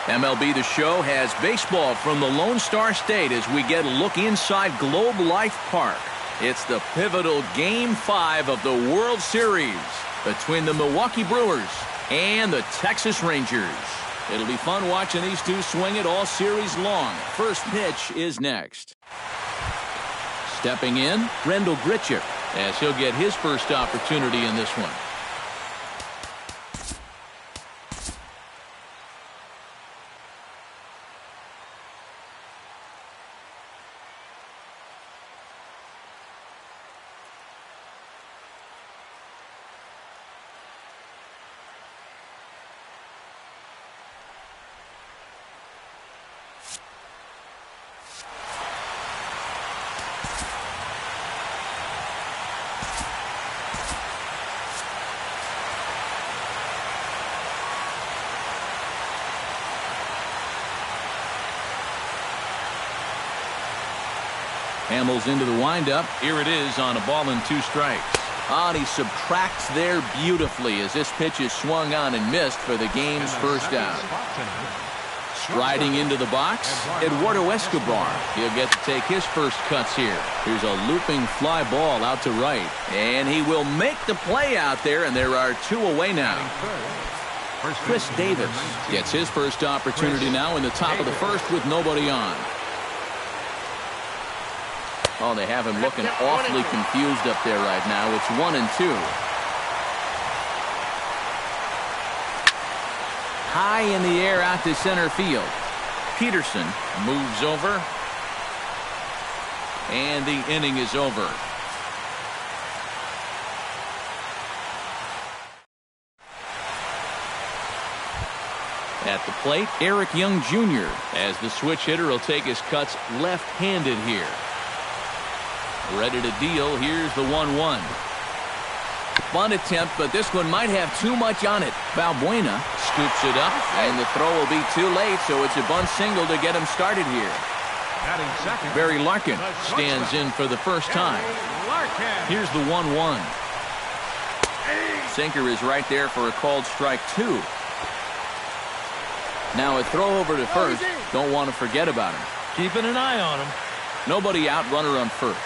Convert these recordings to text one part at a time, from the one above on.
MLB The Show has baseball from the Lone Star State as we get a look inside Globe Life Park. It's the pivotal Game 5 of the World Series between the Milwaukee Brewers and the Texas Rangers. It'll be fun watching these two swing it all series long. First pitch is next. Stepping in, Rendell Grichuk, as he'll get his first opportunity in this one. Hamels into the windup. Here it is on a ball and 2 strikes. And he subtracts there beautifully as this pitch is swung on and missed for the game's first out. Striding into the box, Eduardo Escobar. He'll get to take his first cuts here. Here's a looping fly ball out to right. And he will make the play out there, and there are 2 away now. Chris Davis gets his first opportunity now in the top of the first with nobody on. Oh, they have him looking awfully confused up there right now. It's 1-2. High in the air out to center field. Peterson moves over. And the inning is over. At the plate, Eric Young Jr. as the switch hitter will take his cuts left-handed here. Ready to deal. Here's the 1-1. Bunt attempt, but this one might have too much on it. Valbuena scoops it up, and the throw will be too late, so it's a bunt single to get him started here. Barry Larkin stands in for the first time. Here's the 1-1. Sinker is right there for a called strike 2. Now a throw over to first. Don't want to forget about him. Keeping an eye on him. Nobody out, runner on first.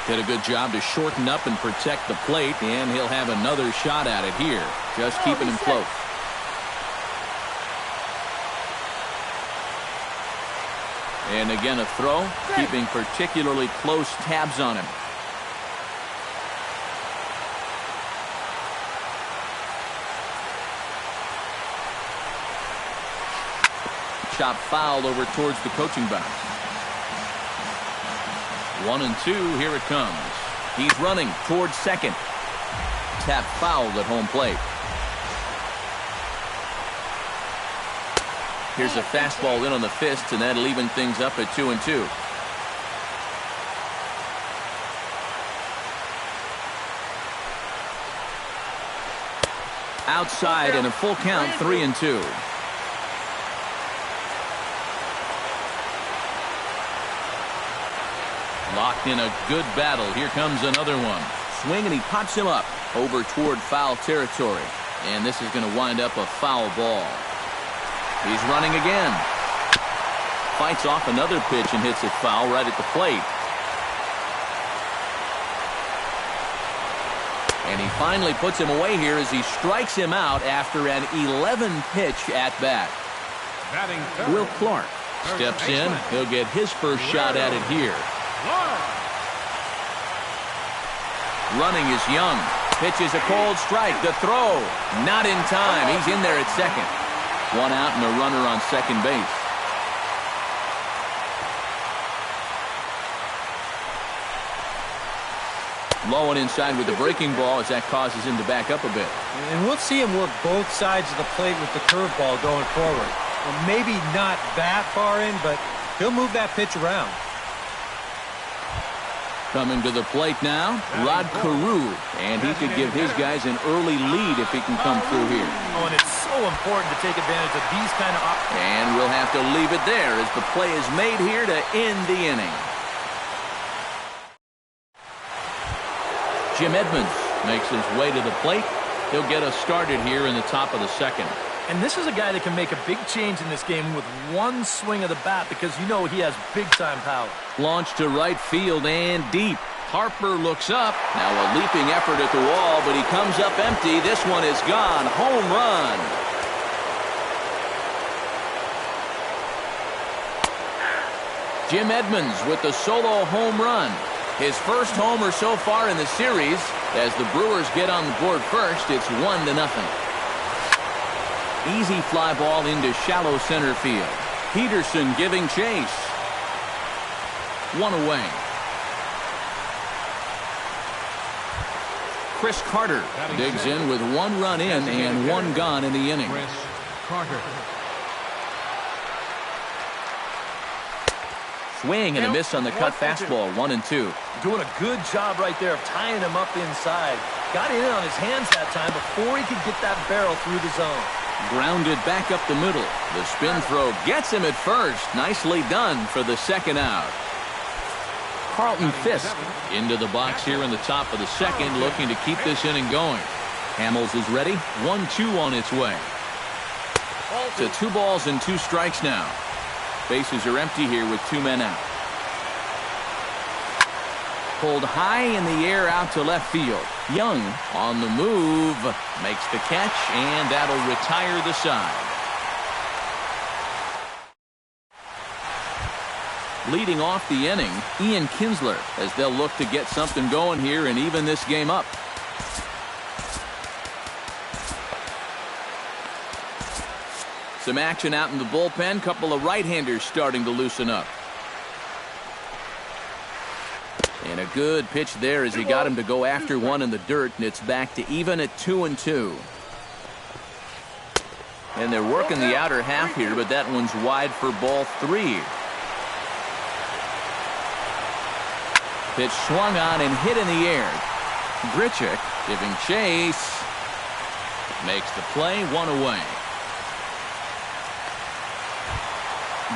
Did a good job to shorten up and protect the plate, and he'll have another shot at it here. Just keeping him close. And again a throw, keeping particularly close tabs on him. Chop foul over towards the coaching box. 1-2, here it comes. He's running towards second. Tap fouled at home plate. Here's a fastball in on the fist, and that'll even things up at 2-2. Outside and a full count, 3-2. Locked in a good battle. Here comes another one. Swing, and he pops him up over toward foul territory. And this is going to wind up a foul ball. He's running again. Fights off another pitch and hits it foul right at the plate. And he finally puts him away here as he strikes him out after an 11-pitch at-bat. Will Clark steps in. He'll get his first shot at it here. Running is Young. Pitches a cold strike. The throw. Not in time. He's in there at second. 1 out and a runner on second base. Low and inside with the breaking ball as that causes him to back up a bit. And we'll see him work both sides of the plate with the curveball going forward. Well, maybe not that far in, but he'll move that pitch around. Coming to the plate now, Rod Carew, and he could give his guys an early lead if he can come through here. Oh, and it's so important to take advantage of these kind of and we'll have to leave it there as the play is made here to end the inning. Jim Edmonds makes his way to the plate. He'll get us started here in the top of the second. And this is a guy that can make a big change in this game with one swing of the bat because you know he has big-time power. Launched to right field and deep. Harper looks up. Now a leaping effort at the wall, but he comes up empty. This one is gone. Home run. Jim Edmonds with the solo home run. His first homer so far in the series. As the Brewers get on the board first, it's 1-0. Easy fly ball into shallow center field. Peterson giving chase. One away. Chris Carter digs in with 1 run in and 1 gone in the inning. Chris Carter. Swing and a miss on the cut fastball. 1-2. Doing a good job right there of tying him up inside. Got in on his hands that time before he could get that barrel through the zone. Grounded back up the middle. The spin throw gets him at first. Nicely done for the second out. Carlton Fisk into the box here in the top of the second, looking to keep this inning going. Hamels is ready. 1-2 on its way. To 2 balls and 2 strikes now. Bases are empty here with 2 men out. Pulled high in the air out to left field. Young on the move. Makes the catch, and that'll retire the side. Leading off the inning, Ian Kinsler, as they'll look to get something going here and even this game up. Some action out in the bullpen. Couple of right-handers starting to loosen up. And a good pitch there as he got him to go after one in the dirt, and it's back to even at 2-2. And they're working the outer half here, but that one's wide for ball 3. Pitch swung on and hit in the air. Grichuk giving chase. Makes the play. 1 away.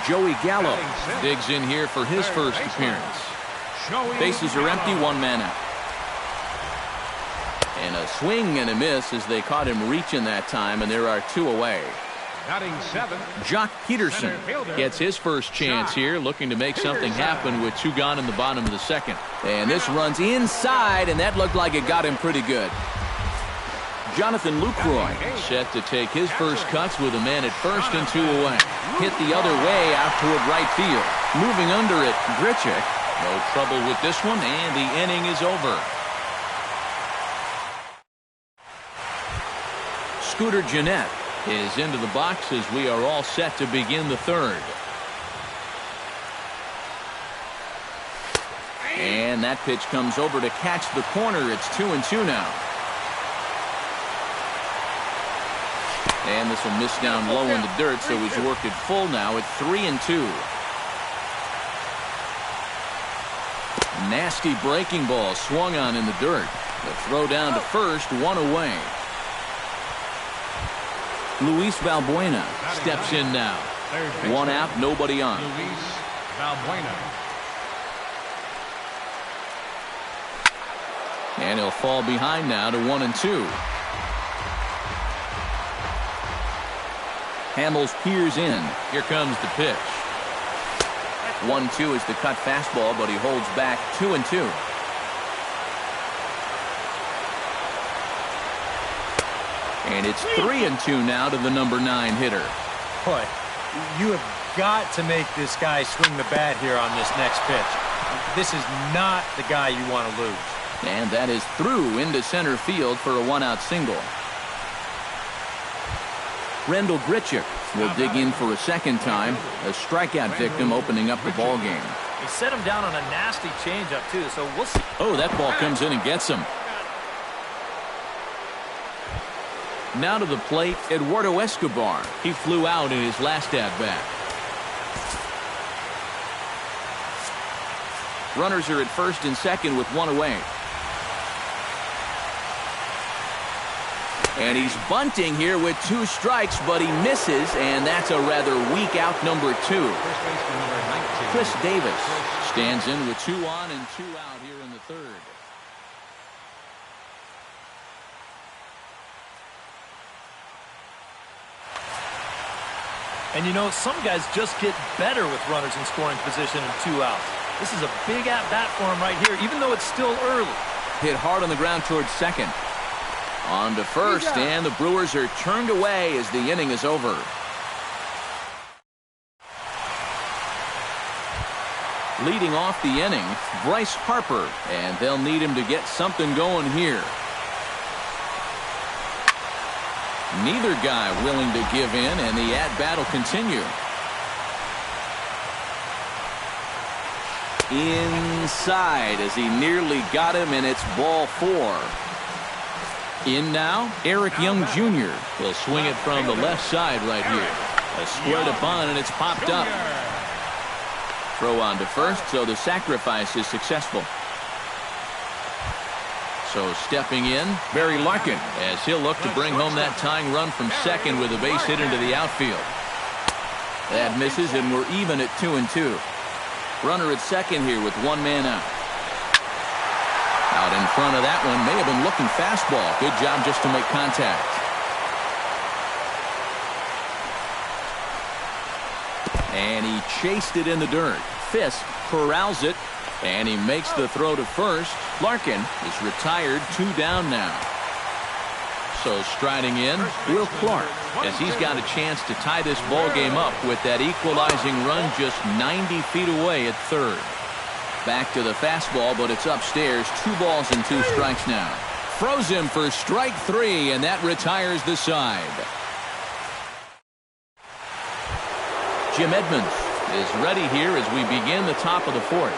Joey Gallo digs in here for his first appearance. Bases are empty. 1 man out. And a swing and a miss as they caught him reaching that time, and there are 2 away. Jock Peterson gets his first chance here, looking to make something happen with 2 gone in the bottom of the second. And this runs inside, and that looked like it got him pretty good. Jonathan Lucroy set to take his first cuts with a man at first and 2 away. Hit the other way out toward right field. Moving under it, Grichuk. No trouble with this one, and the inning is over. Scooter Gennett is into the box as we are all set to begin the third. And that pitch comes over to catch the corner. It's 2-2 now. And this will miss down low in the dirt, so he's worked it full now at 3-2. Nasty breaking ball swung on in the dirt. The throw down to first, 1 away. Luis Valbuena steps in now. 1 out, nobody on. Luis Valbuena. And he'll fall behind now to 1-2. Hamels peers in. Here comes the pitch. 1-2 is the cut fastball, but he holds back. 2-2. And it's 3-2 now to the number 9 hitter. Boy, you have got to make this guy swing the bat here on this next pitch. This is not the guy you want to lose. And that is through into center field for a 1-out single. Rendell Grichuk will dig in for a second time. A strikeout victim opening up the ball game. He set him down on a nasty changeup too, so we'll see. Oh, that ball comes in and gets him. Now to the plate, Eduardo Escobar. He flew out in his last at-bat. Runners are at first and second with 1 away. And he's bunting here with 2 strikes, but he misses, and that's a rather weak out number 2. Chris Davis stands in with 2 on and 2 out here in the third. And you know, some guys just get better with runners in scoring position and 2 outs. This is a big at-bat for him right here, even though it's still early. Hit hard on the ground towards second. On to first, and the Brewers are turned away as the inning is over. Leading off the inning, Bryce Harper, and they'll need him to get something going here. Neither guy willing to give in, and the at-bat will continue. Inside as he nearly got him, and it's ball 4. In now, Eric Young Jr. will swing it from the left side right here. A square to bunt, and it's popped up. Throw on to first, so the sacrifice is successful. So stepping in, Barry Larkin, as he'll look to bring home that tying run from second with a base hit into the outfield. That misses, and we're even at 2-2. Runner at second here with 1 man out. Out in front of that one, may have been looking fastball. Good job just to make contact. And he chased it in the dirt. Fisk corrals it, and he makes the throw to first. Larkin is retired, 2 down now. So striding in, Will Clark, as he's got a chance to tie this ball game up with that equalizing run just 90 feet away at third. Back to the fastball, but it's upstairs. 2 balls and 2 strikes now. Froze him for strike 3, and that retires the side. Jim Edmonds is ready here as we begin the top of the 4th.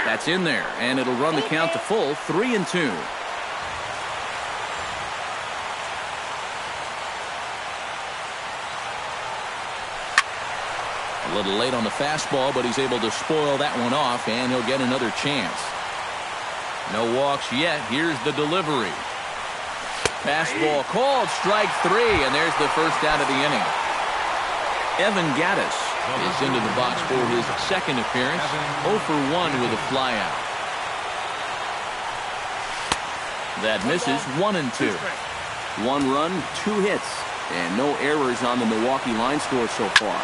That's in there, and it'll run the count to full, 3-2. A little late on the fastball, but he's able to spoil that one off, and he'll get another chance. No walks yet. Here's the delivery. Fastball called, strike 3, and there's the first out of the inning. Evan Gattis is into the box for his second appearance, 0 for 1 with a flyout. That misses, 1-2. 1 run, 2 hits, and no errors on the Milwaukee line score so far.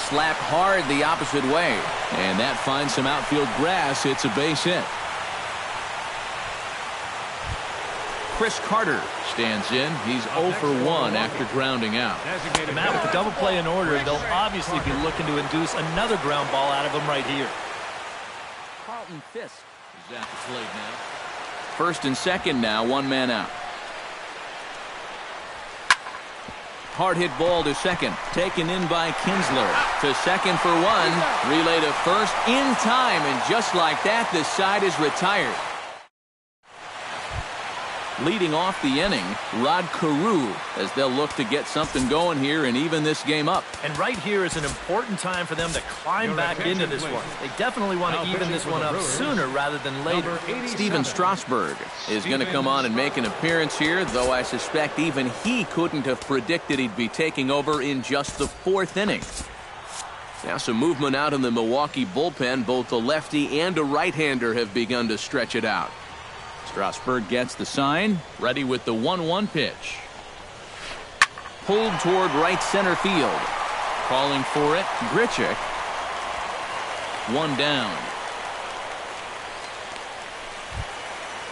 Slapped hard the opposite way, and that finds some outfield grass. It's a base hit. Chris Carter stands in. He's 0 for 1 after grounding out. Matt, with the double play in order, they'll obviously be looking to induce another ground ball out of him right here. Carlton Fisk is at the plate now. First and second now, 1 man out. Hard hit ball to second, taken in by Kinsler. To second for 1, relay to first in time, and just like that, the side is retired. Leading off the inning, Rod Carew, as they'll look to get something going here and even this game up. And right here is an important time for them to climb back into this one. They definitely want to even this one up sooner rather than later. Steven Strasburg is going to come on and make an appearance here, though I suspect even he couldn't have predicted he'd be taking over in just the 4th inning. Now some movement out in the Milwaukee bullpen. Both the lefty and a right-hander have begun to stretch it out. Strasburg gets the sign, ready with the 1-1 pitch. Pulled toward right center field. Calling for it, Grichuk. 1 down.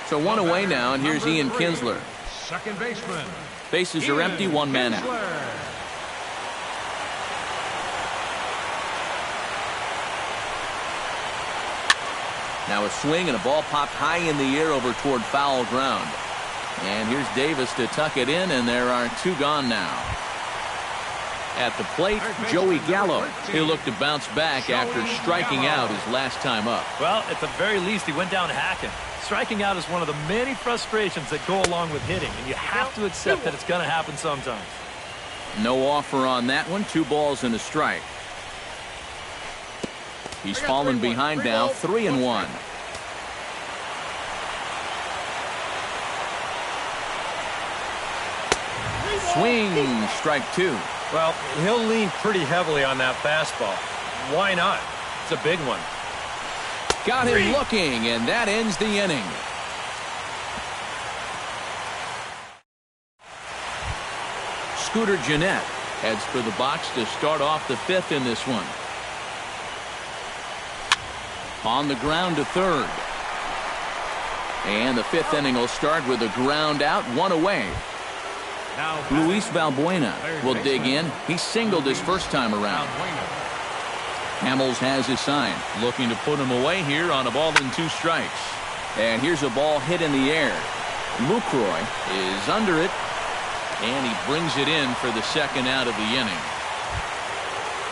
So 1 away now, and here's Ian Kinsler. Second baseman. Bases are empty, 1 man out. Now a swing and a ball popped high in the air over toward foul ground. And here's Davis to tuck it in, and there are 2 gone now. At the plate, Joey Gallo. He'll look to bounce back after striking out his last time up. Well, at the very least, he went down hacking. Striking out is one of the many frustrations that go along with hitting, and you have to accept that it's going to happen sometimes. No offer on that one. 2 balls and a strike. He's fallen behind now, 3-1. Swing, strike 2. Well, he'll lean pretty heavily on that fastball. Why not? It's a big one. Got him looking, and that ends the inning. Scooter Gennett heads for the box to start off the fifth in this one. On the ground to third. And the fifth inning will start with a ground out, one away. Luis Valbuena will dig in. He singled his first time around. Hamels has his sign, looking to put him away here on a ball and 2 strikes. And here's a ball hit in the air. Lucroy is under it, and he brings it in for the second out of the inning.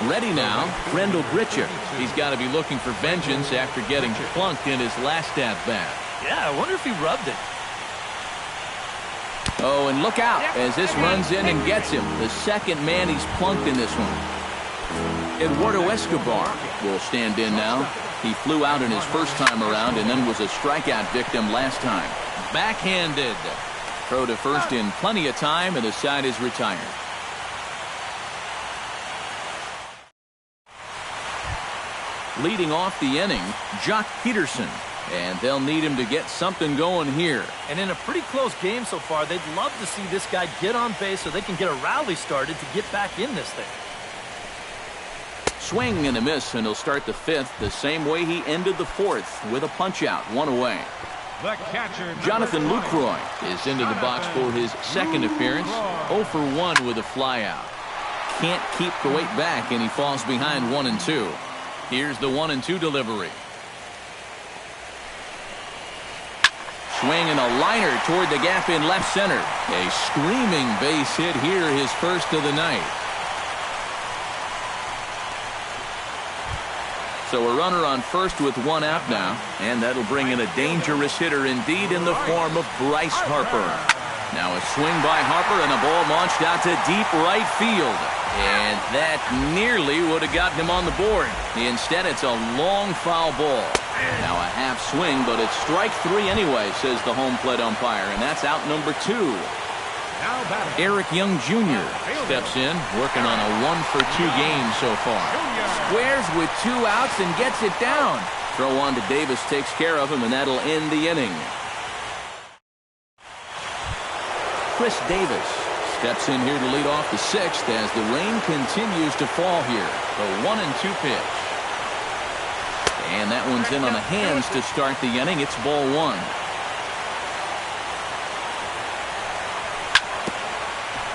Ready now, Rendell Gritcher. He's got to be looking for vengeance after getting plunked in his last at-bat. Yeah, I wonder if he rubbed it. Oh, and look out as this runs in and gets him. The second man he's plunked in this one. Eduardo Escobar will stand in now. He flew out in his first time around and then was a strikeout victim last time. Backhanded. Throw to first in plenty of time, and the side is retired. Leading off the inning, Jock Peterson. And they'll need him to get something going here. And in a pretty close game so far, they'd love to see this guy get on base so they can get a rally started to get back in this thing. Swing and a miss, and he'll start the fifth the same way he ended the fourth, with a punch-out, one away. The catcher, Jonathan Lucroy is into the box for his second appearance. 0 for 1 with a flyout. Can't keep the weight back, and he falls behind 1-2. Here's the 1-2 delivery. Swing and a liner toward the gap in left center. A screaming base hit here, his first of the night. So a runner on first with 1 out now, and that'll bring in a dangerous hitter indeed in the form of Bryce Harper. Now a swing by Harper and a ball launched out to deep right field. And that nearly would have gotten him on the board. Instead, it's a long foul ball. Now a half swing, but it's strike 3 anyway, says the home plate umpire, and that's out number 2. Eric Young Jr. steps in, working on a 1 for 2 game so far. Squares with 2 outs and gets it down. Throw on to Davis takes care of him, and that'll end the inning. Chris Davis steps in here to lead off the 6th as the rain continues to fall here. The 1-2 pitch. And that one's in on the hands to start the inning. It's ball 1.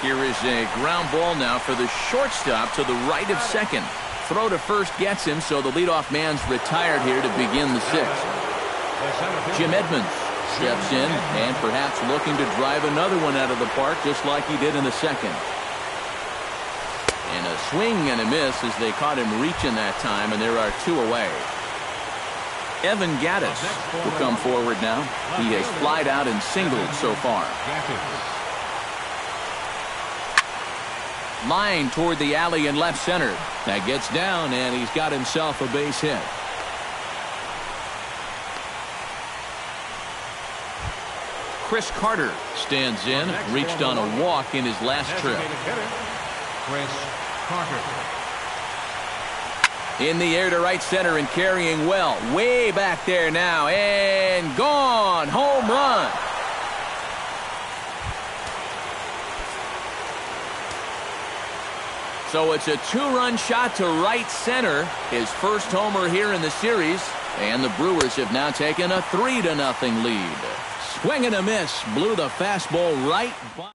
Here is a ground ball now for the shortstop to the right of second. Throw to first gets him, so the leadoff man's retired here to begin the 6th. Jim Edmonds steps in and perhaps looking to drive another one out of the park just like he did in the second. And a swing and a miss as they caught him reaching that time, and there are 2 away. Evan Gattis will come forward now. He has flied out and singled so far. Line toward the alley in left center. That gets down, and he's got himself a base hit. Chris Carter stands in, reached on a walk in his last trip. Chris Carter. In the air to right center and carrying well. Way back there now, and gone. Home run. So it's a 2-run shot to right center. His first homer here in the series. And the Brewers have now taken a 3-0 lead. Swing and a miss. Blew the fastball right by.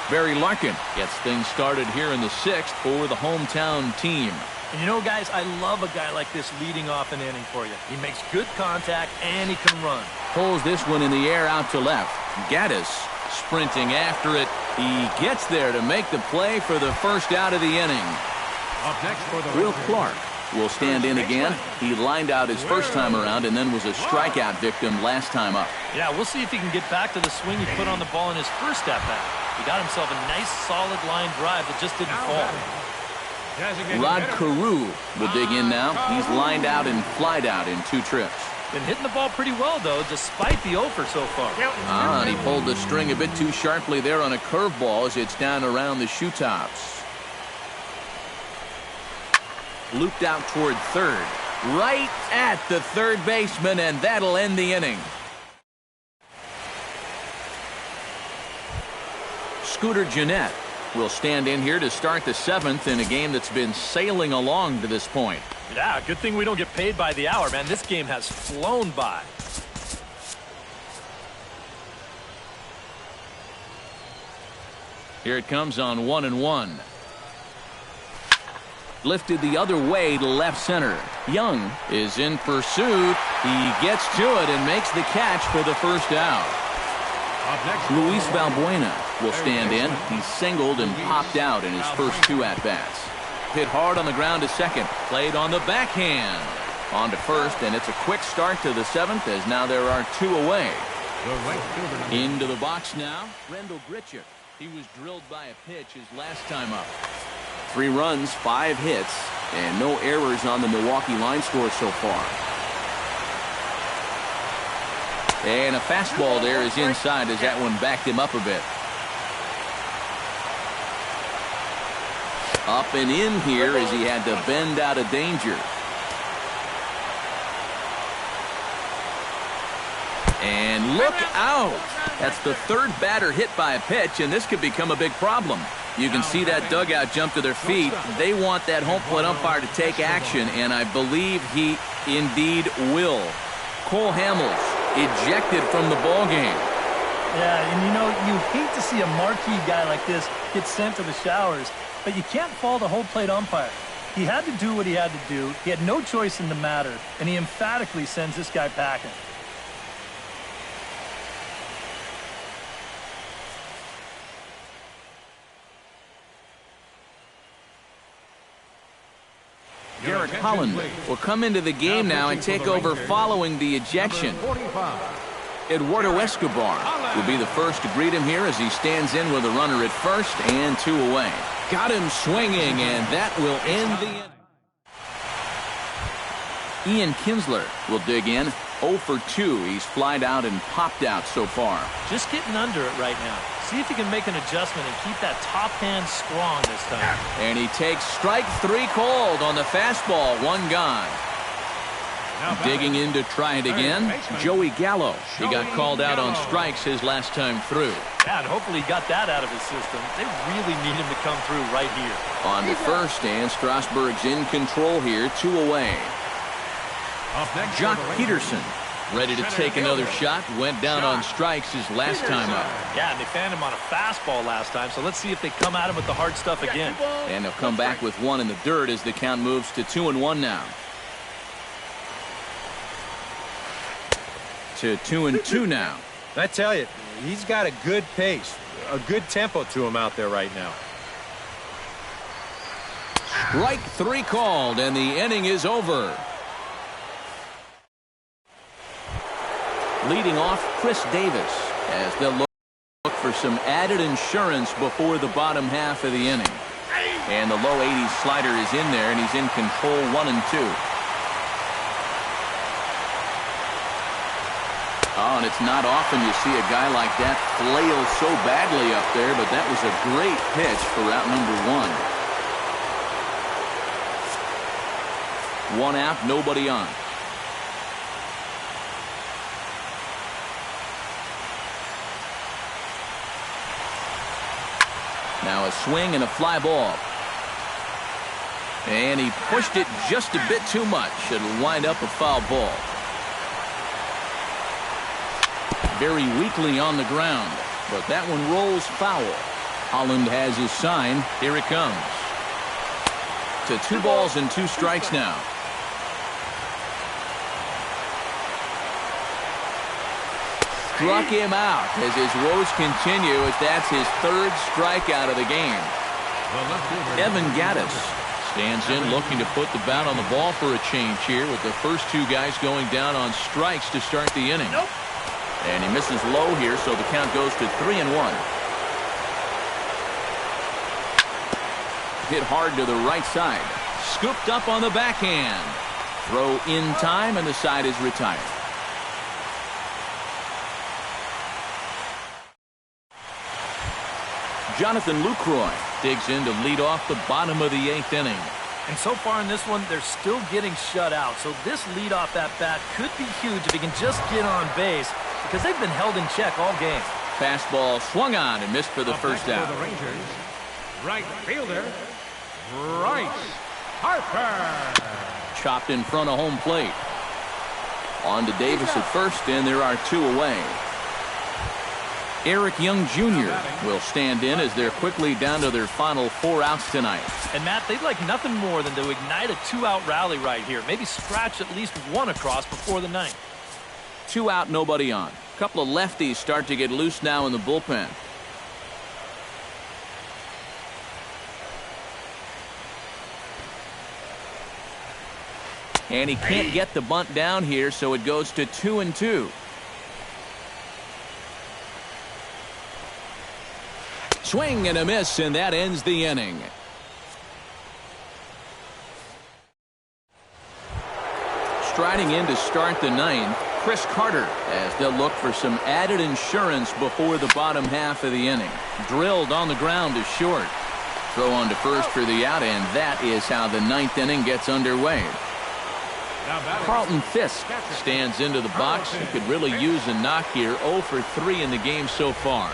Barry Larkin gets things started here in the 6th for the hometown team. And you know, guys, I love a guy like this leading off an inning for you. He makes good contact, and he can run. Pulls this one in the air out to left. Gattis sprinting after it. He gets there to make the play for the first out of the inning. Up next for the Will Clark will stand in again. He lined out his first time around and then was a strikeout victim last time up. Yeah, we'll see if he can get back to the swing he put on the ball in his first at-bat. He got himself a nice, solid line drive that just didn't fall. Rod Carew will dig in now. He's lined out and flied out in 2 trips. Been hitting the ball pretty well, though, despite the offer so far. And he pulled the string a bit too sharply there on a curveball as it's down around the shoe tops. Looped out toward third. Right at the third baseman, and that'll end the inning. Scooter Jeanette will stand in here to start the 7th in a game that's been sailing along to this point. Yeah, good thing we don't get paid by the hour, man. This game has flown by. Here it comes on 1-1. Lifted the other way to left center. Young is in pursuit. He gets to it and makes the catch for the first out. Luis Valbuena will stand in. He singled and popped out in his first 2 at-bats. Hit hard on the ground to second. Played on the backhand. On to first, and it's a quick start to the 7th as now there are 2 away. Into the box now, Rendell Grichuk. He was drilled by a pitch his last time up. 3 runs, 5 hits, and no errors on the Milwaukee line score so far. And a fastball there is inside as that one backed him up a bit. Up and in here as he had to bend out of danger. And look out! That's the 3rd batter hit by a pitch, and this could become a big problem. You can see that dugout jump to their feet. They want that home plate umpire to take action, and I believe he indeed will. Cole Hamels ejected from the ballgame. Yeah, and you know, you hate to see a marquee guy like this get sent to the showers, but you can't fault a home plate umpire. He had to do what he had to do. He had no choice in the matter, and he emphatically sends this guy packing. Derek Holland will come into the game now and take over following the ejection. Eduardo Escobar will be the first to greet him here as he stands in with a runner at first and 2 away. Got him swinging, and that will end the inning. Ian Kinsler will dig in. 0 for 2. He's flied out and popped out so far. Just getting under it right now. See if he can make an adjustment and keep that top hand strong this time. And he takes strike 3 called on the fastball. 1 gone. Digging in to try it again, Joey Gallo. He got called out on strikes his last time through. Yeah, and hopefully he got that out of his system. They really need him to come through right here. On to first, and Strasburg's in control here. 2 away. Jock Peterson ready to take another shot. Went down on strikes his last time up. Yeah, and they fanned him on a fastball last time, so let's see if they come at him with the hard stuff again. And they'll come back with 1 in the dirt as the count moves to 2-1 now. To 2-2 now. I tell you, he's got a good pace, a good tempo to him out there right now. Strike 3 called, and the inning is over. Leading off, Chris Davis, as they'll look for some added insurance before the bottom half of the inning. And the low 80s slider is in there, and he's in control 1-2. Oh, and it's not often you see a guy like that flail so badly up there, but that was a great pitch for out number 1. 1 out, nobody on. Now a swing and a fly ball. And he pushed it just a bit too much. It'll wind up a foul ball. Very weakly on the ground, but that one rolls foul. Holland has his sign. Here it comes. To 2 balls and 2 strikes now. Struck him out as his woes continue, as that's his 3rd strikeout of the game. Evan Gattis stands in looking to put the bat on the ball for a change here, with the first 2 guys going down on strikes to start the inning. And he misses low here, so the count goes to 3-1. Hit hard to the right side. Scooped up on the backhand. Throw in time, and the side is retired. Jonathan Lucroy digs in to lead off the bottom of the 8th inning. And so far in this one, they're still getting shut out. So this leadoff at bat could be huge if he can just get on base, because they've been held in check all game. Fastball swung on and missed for the first out. For the Rangers, right fielder, Bryce Harper. Chopped in front of home plate. On to Davis at first, and there are 2 away. Eric Young Jr. will stand in as they're quickly down to their final 4 outs tonight. And Matt, they'd like nothing more than to ignite a 2-out rally right here. Maybe scratch at least 1 across before the 9th. 2 out, nobody on. A couple of lefties start to get loose now in the bullpen. And he can't get the bunt down here, so it goes to 2-2. Swing and a miss, and that ends the inning. Striding in to start the 9th, Chris Carter, as they'll look for some added insurance before the bottom half of the inning. Drilled on the ground to short. Throw on to first for the out, and that is how the 9th inning gets underway. Carlton Fisk stands into the box. He could really use a knock here. 0 for 3 in the game so far.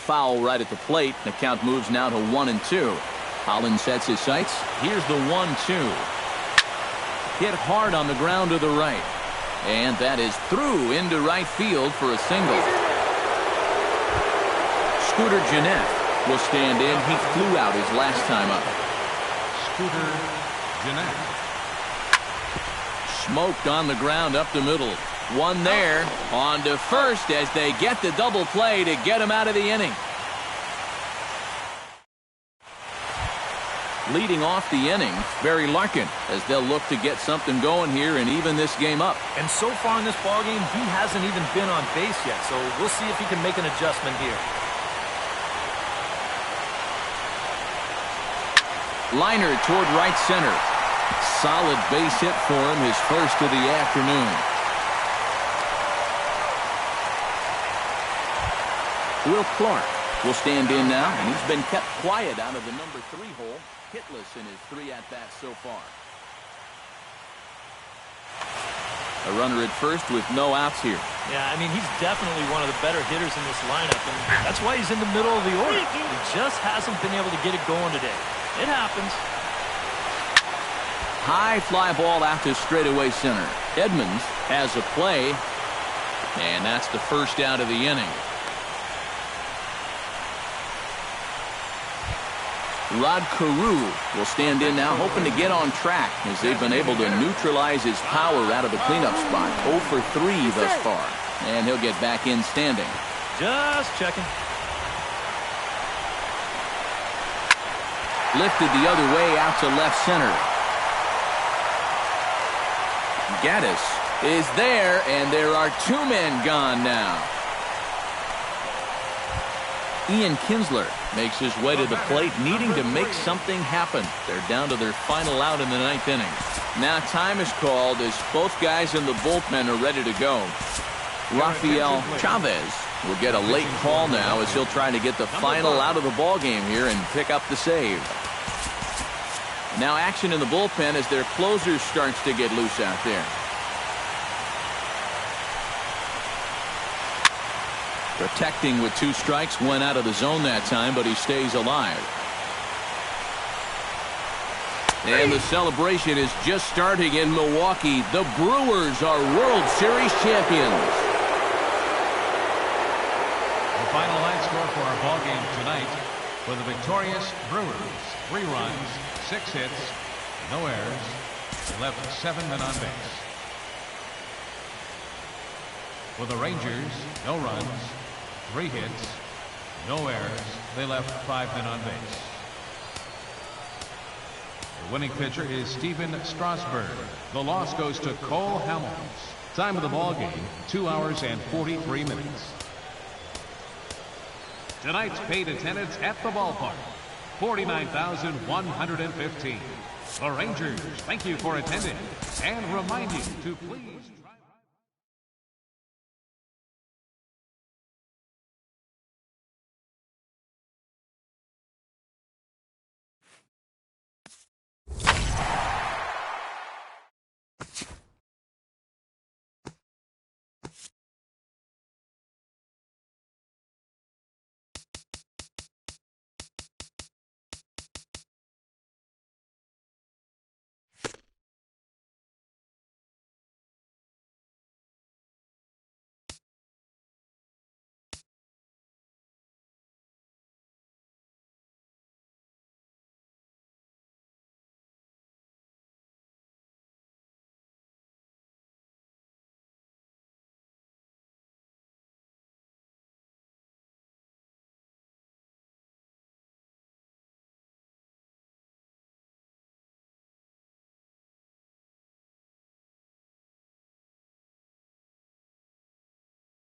Foul right at the plate. The count moves now to 1-2. Holland sets his sights. Here's the 1-2. Hit hard on the ground to the right. And that is through into right field for a single. Scooter Gennett will stand in. He flew out his last time up. Scooter Gennett. Smoked on the ground up the middle. One there. On to first as they get the double play to get him out of the inning. Leading off the inning, Barry Larkin, as they'll look to get something going here and even this game up. And so far in this ballgame, he hasn't even been on base yet, so we'll see if he can make an adjustment here. Liner toward right center. Solid base hit for him, his first of the afternoon. Will Clark will stand in now, and he's been kept quiet out of the number 3 hole, hitless in his 3 at-bats so far. A runner at first with no outs here. Yeah, I mean, he's definitely one of the better hitters in this lineup, and that's why he's in the middle of the order. He just hasn't been able to get it going today. It happens. High fly ball out to straightaway center. Edmonds has a play, and that's the first out of the inning. Rod Carew will stand in now, hoping to get on track as they've been able to neutralize his power out of the cleanup spot. 0 for 3 thus far, and he'll get back in standing. Just checking. Lifted the other way out to left center. Gaddis is there, and there are 2 men gone now. Ian Kinsler makes his way to the plate, needing to make something happen. They're down to their final out in the 9th inning. Now time is called as both guys in the bullpen are ready to go. Rafael Chavez will get a late call now as he'll try to get the final out of the ball game here and pick up the save. Now action in the bullpen as their closer starts to get loose out there. Protecting with 2 strikes, went out of the zone that time, but he stays alive. And the celebration is just starting in Milwaukee. The Brewers are World Series champions. The final line score for our ball game tonight for the victorious Brewers: 3 runs, 6 hits, no errors, left 7 men on base. For the Rangers, no runs, 3 hits, no errors. They left 5 men on base. The winning pitcher is Stephen Strasburg. The loss goes to Cole Hamels. Time of the ball game, 2 hours and 43 minutes. Tonight's paid attendance at the ballpark, 49,115. The Rangers thank you for attending and remind you to please